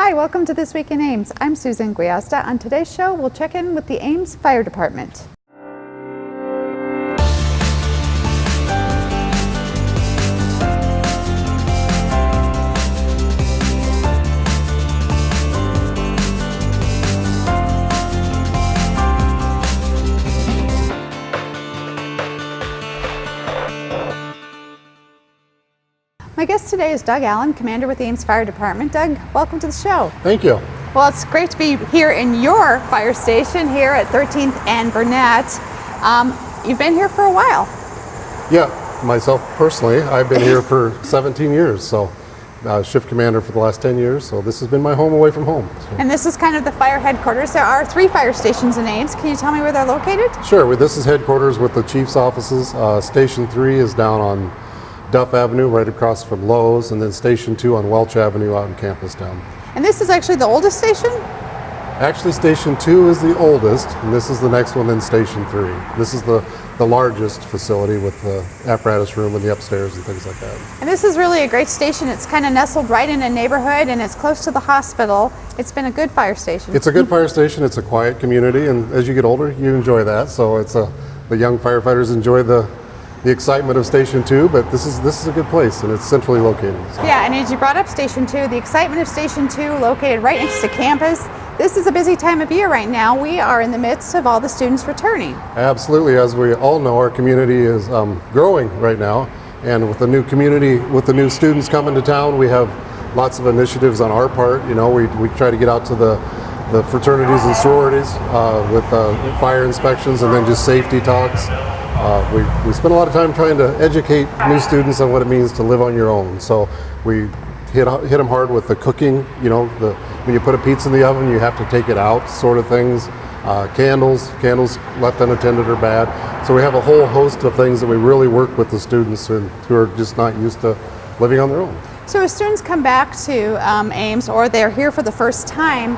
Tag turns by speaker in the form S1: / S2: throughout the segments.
S1: Hi, welcome to This Week in Ames. I'm Susan Gwiasda. On today's show, we'll check in with the Ames Fire Department. My guest today is Doug Allen, Commander with the Ames Fire Department. Doug, welcome to the show.
S2: Thank you.
S1: Well, it's great to be here in your fire station here at 13th and Burnett. You've been here for a while.
S2: Yeah, myself personally, I've been here for 17 years, so shift commander for the last 10 years, so this has been my home away from home. So.
S1: And this is kind of the fire headquarters. There are 3 fire stations in Ames. Can you tell me where they're located?
S2: Sure, this is headquarters with the chief's offices. Station 3 is down on Duff Avenue, right across from Lowe's, and then Station 2 on Welch Avenue out in Campus Town.
S1: And this is actually the oldest station?
S2: Actually, Station 2 is the oldest, and this is the next one, then Station 3. This is the largest facility with the apparatus room and the upstairs and things like that.
S1: And this is really a great station. It's kind of nestled right in a neighborhood, and it's close to the hospital. It's been a good fire station.
S2: It's a good fire station. It's a quiet community, and as you get older, you enjoy that. So it's the young firefighters enjoy the excitement of Station 2, but this is a good place, and it's centrally located. So.
S1: Yeah, and as you brought up Station 2, the excitement of Station 2 located right next to campus. This is a busy time of year right now. We are in the midst of all the students returning.
S2: Absolutely. As we all know, our community is growing right now, and with the new community, with the new students coming to town, we have lots of initiatives on our part. You know, we try to get out to the fraternities and sororities with fire inspections and then just safety talks. We spend a lot of time trying to educate new students on what it means to live on your own. So we hit them hard with the cooking, you know, when you put a pizza in the oven, you have to take it out, sort of things. Candles left unattended are bad. So we have a whole host of things that we really work with the students who are just not used to living on their own.
S1: So as students come back to Ames, or they're here for the first time,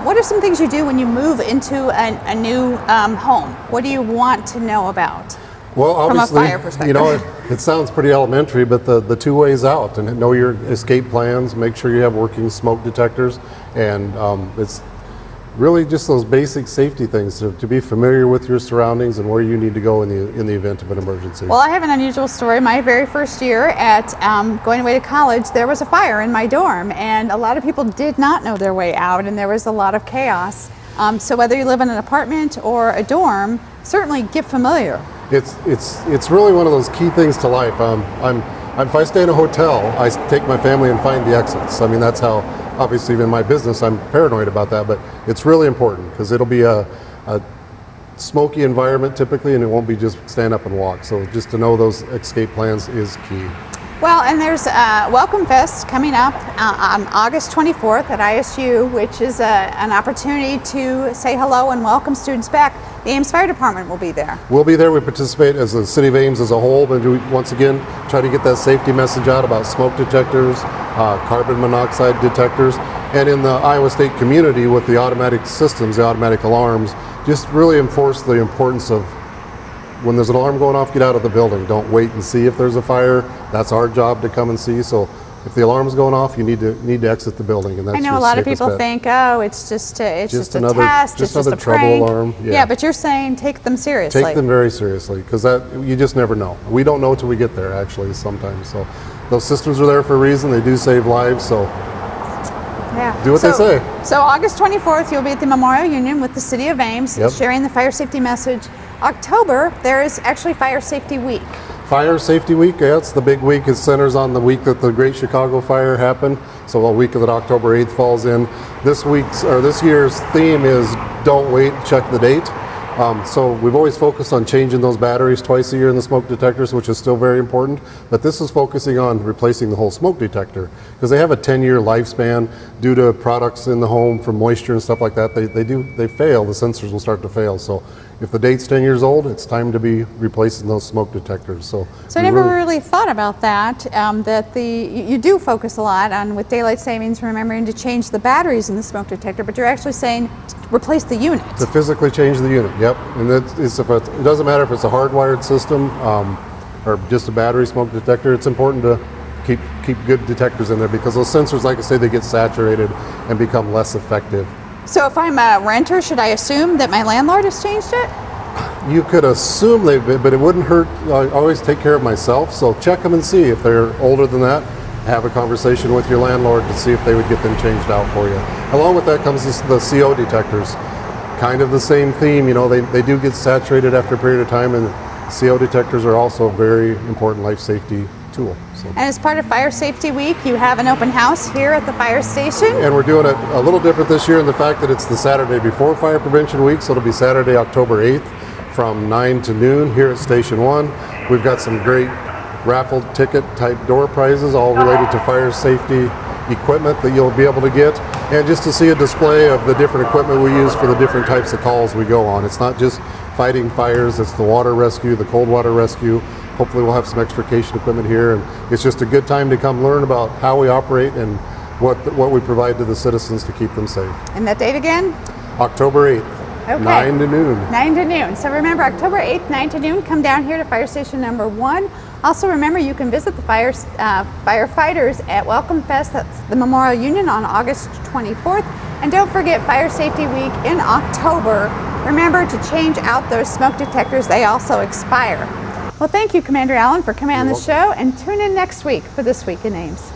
S1: what are some things you do when you move into a new home? What do you want to know about?
S2: Well, obviously,
S1: from a fire perspective?
S2: You know, it sounds pretty elementary, but the 2 ways out, and know your escape plans, make sure you have working smoke detectors, and it's really just those basic safety things to be familiar with your surroundings and where you need to go in the event of an emergency.
S1: Well, I have an unusual story. My very first year at going away to college, there was a fire in my dorm, and a lot of people did not know their way out, and there was a lot of chaos. So whether you live in an apartment or a dorm, certainly get familiar.
S2: It's really one of those key things to life. If I stay in a hotel, I take my family and find the exits. I mean, that's how, obviously, in my business, I'm paranoid about that, but it's really important because it'll be a smoky environment typically, and it won't be just stand up and walk. So just to know those escape plans is key.
S1: Well, and there's Welcome Fest coming up on August 24th at ISU, which is an opportunity to say hello and welcome students back. The Ames Fire Department will be there.
S2: We'll be there. We participate as the City of Ames as a whole, but we once again try to get that safety message out about smoke detectors, carbon monoxide detectors, and in the Iowa State community with the automatic systems, the automatic alarms, just really enforce the importance of when there's an alarm going off, get out of the building. Don't wait and see if there's a fire. That's our job to come and see. So if the alarm's going off, you need to exit the building, and that's
S1: I know a lot of people think, oh, it's just a test, it's just a
S2: trouble
S1: prank.
S2: Alarm.
S1: Yeah, but you're saying take them seriously.
S2: Take them very seriously, because you just never know. We don't know till we get there, actually, sometimes. So those systems are there for a reason. They do save lives. So
S1: yeah.
S2: Do what they say.
S1: So August 24th, you'll be at the Memorial Union with the City of Ames, sharing the fire safety message. October, there is actually Fire Safety Week.
S2: Fire Safety Week, yeah, it's the big week. It centers on the week that the Great Chicago Fire happened. So a week that October 8th falls in. This year's theme is Don't Wait, Check the Date. So we've always focused on changing those batteries twice a year in the smoke detectors, which is still very important. But this is focusing on replacing the whole smoke detector because they have a 10-year lifespan due to products in the home from moisture and stuff like that. They fail. The sensors will start to fail. So if the date's 10 years old, it's time to be replacing those smoke detectors. So
S1: I never really thought about that. You do focus a lot on with daylight savings, remembering to change the batteries in the smoke detector, but you're actually saying replace the unit.
S2: To physically change the unit, yep. And it doesn't matter if it's a hardwired system or just a battery smoke detector. It's important to keep good detectors in there, because those sensors, like I say, they get saturated and become less effective.
S1: So if I'm a renter, should I assume that my landlord has changed it?
S2: You could assume they've been, but it wouldn't hurt. I always take care of myself, so check them and see if they're older than that. Have a conversation with your landlord to see if they would get them changed out for you. Along with that comes the CO detectors. Kind of the same theme, you know, they do get saturated after a period of time, and CO detectors are also a very important life safety tool. So.
S1: And as part of Fire Safety Week, you have an open house here at the fire station.
S2: And we're doing it a little different this year in the fact that it's the Saturday before Fire Prevention Week, so it'll be Saturday, October 8th from 9 to noon here at Station 1. We've got some great raffle ticket type door prizes, all related to fire safety equipment that you'll be able to get, and just to see a display of the different equipment we use for the different types of calls we go on. It's not just fighting fires, it's the water rescue, the cold water rescue. Hopefully we'll have some extrication equipment here, and it's just a good time to come learn about how we operate and what we provide to the citizens to keep them safe.
S1: And that date again?
S2: October 8th.
S1: Okay.
S2: 9 to noon.
S1: 9 to noon. So remember, October 8th, 9 to noon, come down here to Fire Station number 1. Also remember, you can visit the firefighters at Welcome Fest, that's the Memorial Union, on August 24th. And don't forget Fire Safety Week in October. Remember to change out those smoke detectors, they also expire. Well, thank you, Commander Allen, for coming on the show, and tune in next week for This Week in Ames.